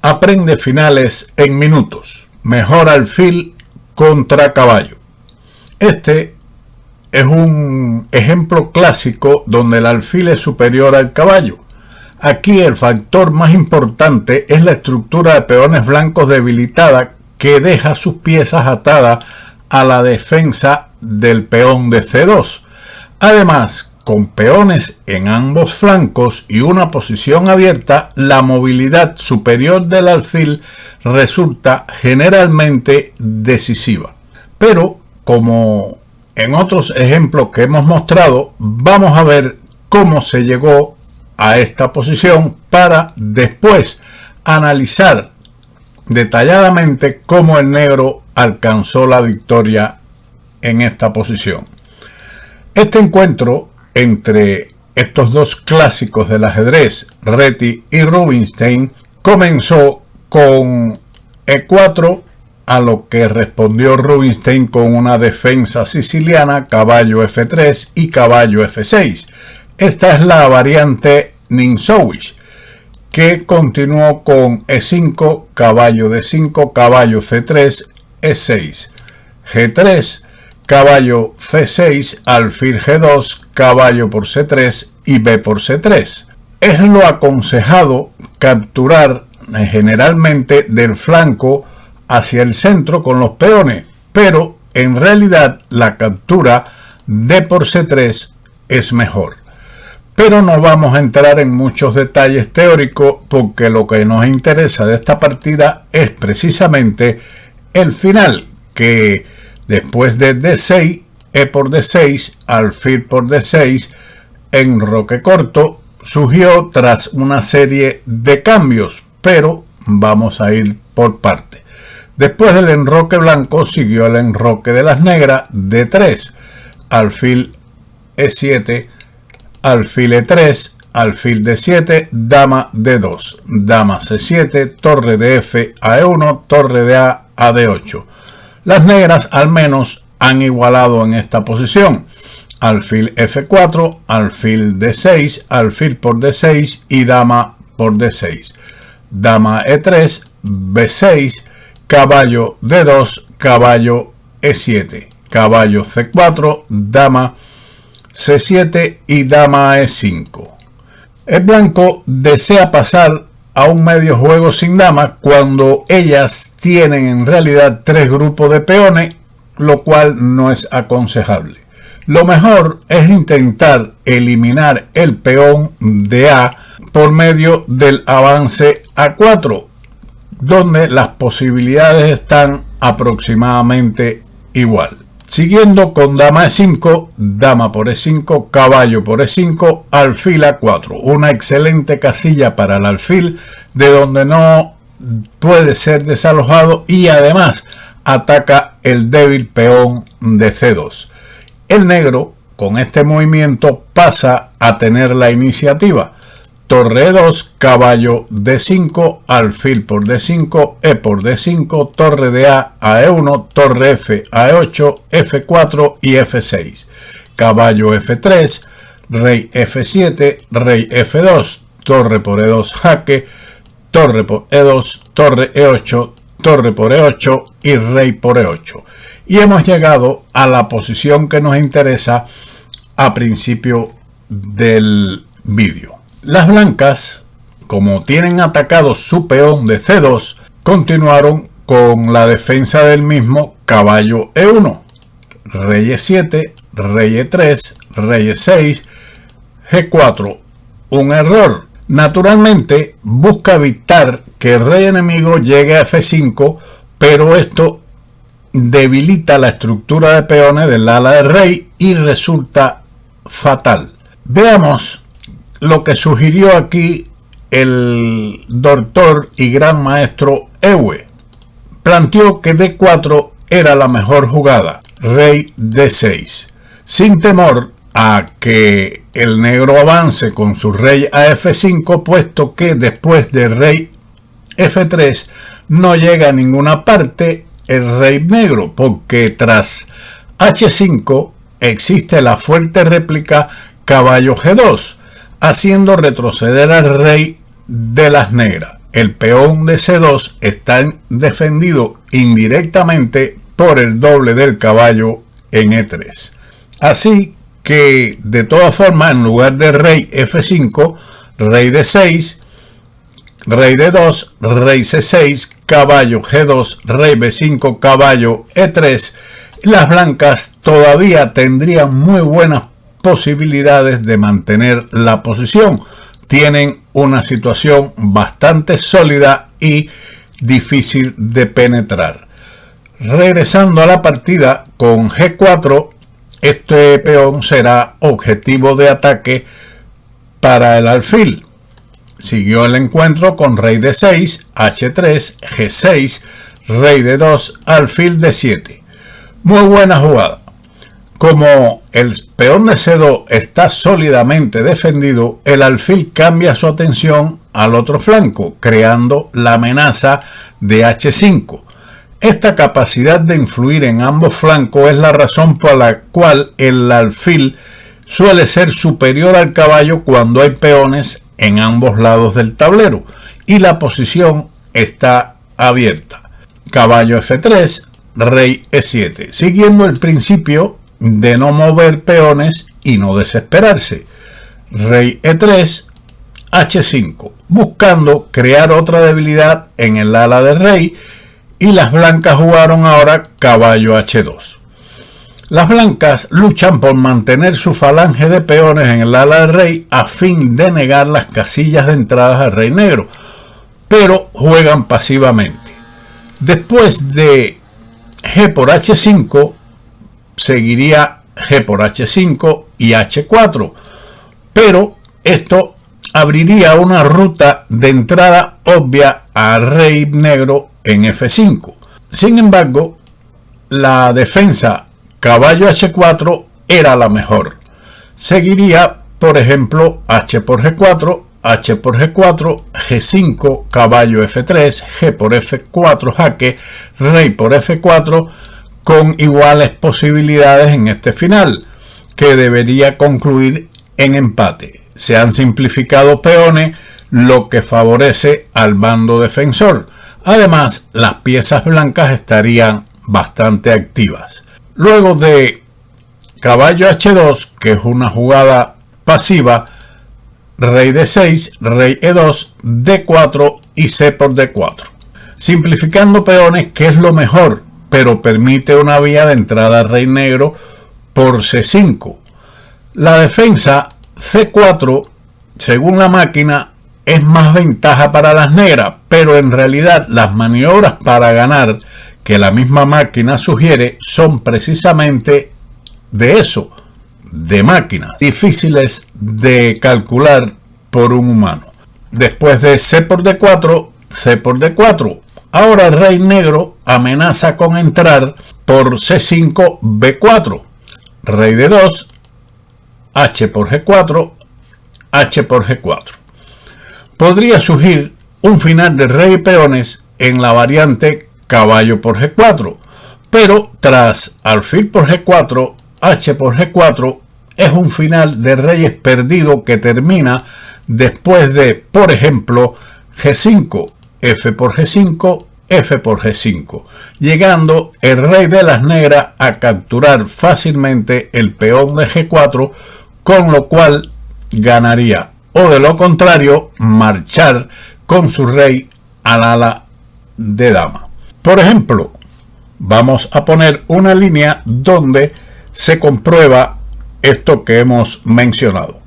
Aprende finales en minutos. Mejor alfil contra caballo. Este es un ejemplo clásico donde el alfil es superior al caballo. Aquí el factor más importante es la estructura de peones blancos debilitada que deja sus piezas atadas a la defensa del peón de C2. Además, con peones en ambos flancos y una posición abierta, la movilidad superior del alfil resulta generalmente decisiva. Pero, como en otros ejemplos que hemos mostrado, vamos a ver cómo se llegó a esta posición para después analizar detalladamente cómo el negro alcanzó la victoria en esta posición. Este encuentro entre estos dos clásicos del ajedrez, Reti y Rubinstein, comenzó con E4, a lo que respondió Rubinstein con una defensa siciliana, caballo F3 y caballo F6. Esta es la variante Ninsovic, que continuó con E5, caballo D5, caballo C3, E6, G3, caballo C6, alfil G2, caballo por C3 y B por C3. Es lo aconsejado capturar generalmente del flanco hacia el centro con los peones, pero en realidad la captura D por C3 es mejor. Pero no vamos a entrar en muchos detalles teóricos porque lo que nos interesa de esta partida es precisamente el final, que después de D6, E por D6, alfil por D6, enroque corto, surgió tras una serie de cambios, pero vamos a ir por parte. Después del enroque blanco siguió el enroque de las negras, D3, alfil E7, alfil E3, alfil D7, dama D2, dama C7, torre de F a E1, torre de A a D8. Las negras al menos han igualado en esta posición. Alfil F4, alfil D6, alfil por D6 y dama por D6. Dama E3, B6, caballo D2, caballo E7, caballo C4, dama C7 y dama E5. El blanco desea pasar a un medio juego sin dama cuando ellas tienen en realidad tres grupos de peones, lo cual no es aconsejable. Lo mejor es intentar eliminar el peón de A por medio del avance A4, donde las posibilidades están aproximadamente igual. Siguiendo con dama E5, dama por E5, caballo por E5, alfil A4. Una excelente casilla para el alfil, de donde no puede ser desalojado y además ataca el débil peón de C2. El negro, con este movimiento, pasa a tener la iniciativa. Torre E2, caballo D5, alfil por D5, E por D5, torre de A a E1, torre F a E8, F4 y F6. Caballo F3, rey F7, rey F2, torre por E2 jaque, torre por E2, torre E8, torre por E8 y rey por E8. Y hemos llegado a la posición que nos interesa a principio del vídeo. Las blancas, como tienen atacado su peón de C2, continuaron con la defensa del mismo, caballo E1, rey E7, rey E3, rey E6, G4. Un error. Naturalmente busca evitar que el rey enemigo llegue a F5, pero esto debilita la estructura de peones del ala del rey y resulta fatal. Veamos lo que sugirió aquí el doctor y gran maestro Ewe. Planteó que D4 era la mejor jugada, rey D6, sin temor a que el negro avance con su rey a F5, puesto que después de rey F3 no llega a ninguna parte el rey negro, porque tras H5 existe la fuerte réplica caballo G2, haciendo retroceder al rey de las negras. el peón de C2 está defendido indirectamente por el doble del caballo en E3. Así que, de todas formas, en lugar de rey F5, rey D6, rey D2, rey C6, caballo G2, rey B5, caballo E3, las blancas todavía tendrían muy buenas posibilidades de mantener la posición. Tienen una situación bastante sólida y difícil de penetrar. Regresando a la partida con G4, este peón será objetivo de ataque para el alfil. Siguió el encuentro con rey D6, H3, G6, rey D2, alfil D7. Muy buena jugada. Como el peón de C2 está sólidamente defendido, el alfil cambia su atención al otro flanco, creando la amenaza de H5. Esta capacidad de influir en ambos flancos es la razón por la cual el alfil suele ser superior al caballo cuando hay peones en ambos lados del tablero y la posición está abierta. Caballo F3, rey E7, siguiendo el principio de no mover peones y no desesperarse. Rey E3, H5, buscando crear otra debilidad en el ala de rey, y las blancas jugaron ahora caballo H2. Las blancas luchan por mantener su falange de peones en el ala del rey a fin de negar las casillas de entradas al rey negro, pero juegan pasivamente. Después de G por H5, seguiría G por H5 y H4, pero esto abriría una ruta de entrada obvia al rey negro en F5. Sin embargo, la defensa caballo H4 era la mejor. Seguiría, por ejemplo, H por G4, H por G4, G5, caballo F3, G por F4, jaque, rey por F4, con iguales posibilidades en este final, que debería concluir en empate. Se han simplificado peones, lo que favorece al bando defensor. Además, las piezas blancas estarían bastante activas. Luego de caballo H2, que es una jugada pasiva, rey D6, rey E2, D4 y C por D4. Simplificando peones, que es lo mejor, pero permite una vía de entrada al rey negro por C5. La defensa C4, según la máquina, es más ventaja para las negras, pero en realidad las maniobras para ganar que la misma máquina sugiere son precisamente de eso, de máquinas, difíciles de calcular por un humano. Después de C por D4, C por D4. Ahora el rey negro amenaza con entrar por C5, B4, rey D2, H por G4, H por G4. Podría surgir un final de rey y peones en la variante caballo por G4, pero tras alfil por G4, H por G4, es un final de reyes perdido que termina después de, por ejemplo, G5, F por G5, F por G5, llegando el rey de las negras a capturar fácilmente el peón de G4, con lo cual ganaría, o de lo contrario, marchar con su rey al ala de dama. Por ejemplo, vamos a poner una línea donde se comprueba esto que hemos mencionado.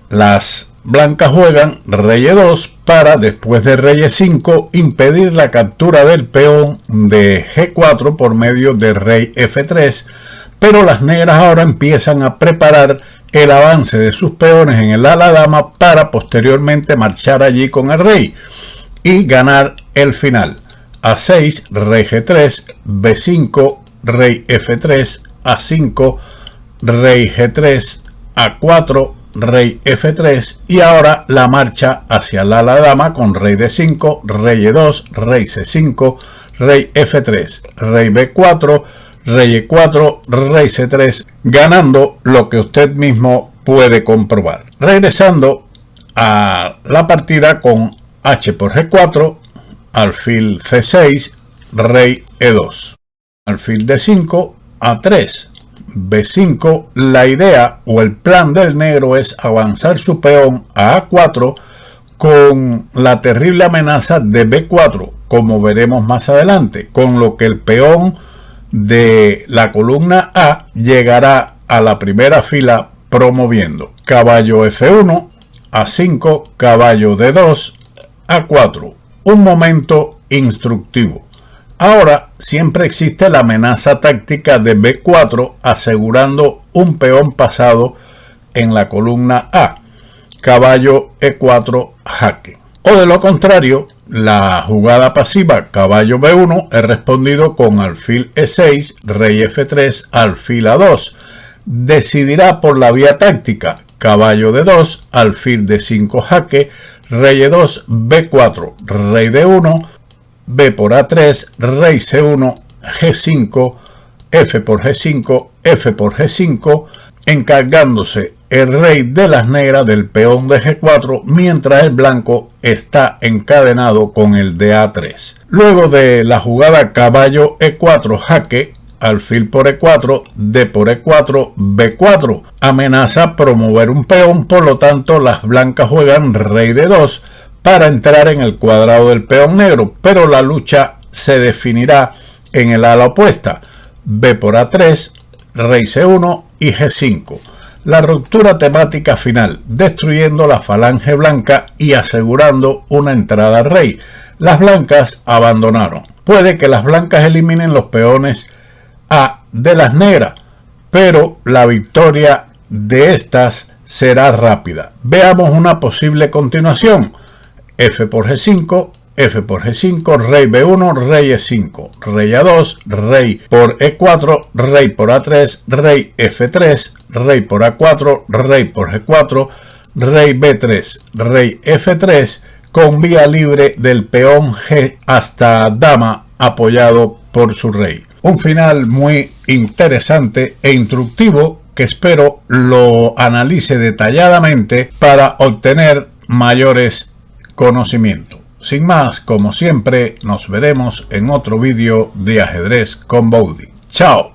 Las blancas juegan rey E2 para, después de rey E5, impedir la captura del peón de G4 por medio de rey F3, pero las negras ahora empiezan a preparar el avance de sus peones en el ala dama para posteriormente marchar allí con el rey y ganar el final. A6, rey G3, B5, rey F3, A5, rey G3, A4, rey F3 y ahora la marcha hacia el ala dama con rey D5, rey E2, rey C5, rey F3, rey B4, rey E4, rey C3, ganando lo que usted mismo puede comprobar. Regresando a la partida con H por G4, alfil C6, rey E2. Alfil D5, A3, B5. La idea o el plan del negro es avanzar su peón a A4 con la terrible amenaza de B4, como veremos más adelante, con lo que el peón de la columna A llegará a la primera fila promoviendo. Caballo F1, A5, caballo D2, A4. Un momento instructivo. Ahora siempre existe la amenaza táctica de B4 asegurando un peón pasado en la columna A. Caballo E4, jaque. O de lo contrario, la jugada pasiva caballo B1 es respondido con alfil E6, rey F3, alfil A2. Decidirá por la vía táctica caballo D2, alfil D5, jaque, rey E2, B4, rey D1, B por A3, rey C1, G5, F por G5, F por G5, encargándose el rey de las negras del peón de G4 mientras el blanco está encadenado con el de A3. Luego de la jugada caballo E4 jaque, alfil por E4, D por E4, B4, amenaza promover un peón, por lo tanto las blancas juegan rey D2 para entrar en el cuadrado del peón negro, pero la lucha se definirá en el ala opuesta, B por A3, rey C1 y G5. La ruptura temática final, destruyendo la falange blanca y asegurando una entrada al rey. Las blancas abandonaron. Puede que las blancas eliminen los peones A de las negras, pero la victoria de estas será rápida. Veamos una posible continuación. F por G5, F por G5, rey B1, rey E5, rey A2, rey por E4, rey por A3, rey F3, rey por A4, rey por G4, rey B3, rey F3, con vía libre del peón G hasta dama apoyado por su rey. Un final muy interesante e instructivo que espero lo analice detalladamente para obtener mayores conocimientos. Sin más, como siempre, nos veremos en otro vídeo de ajedrez con Bowdy. ¡Chao!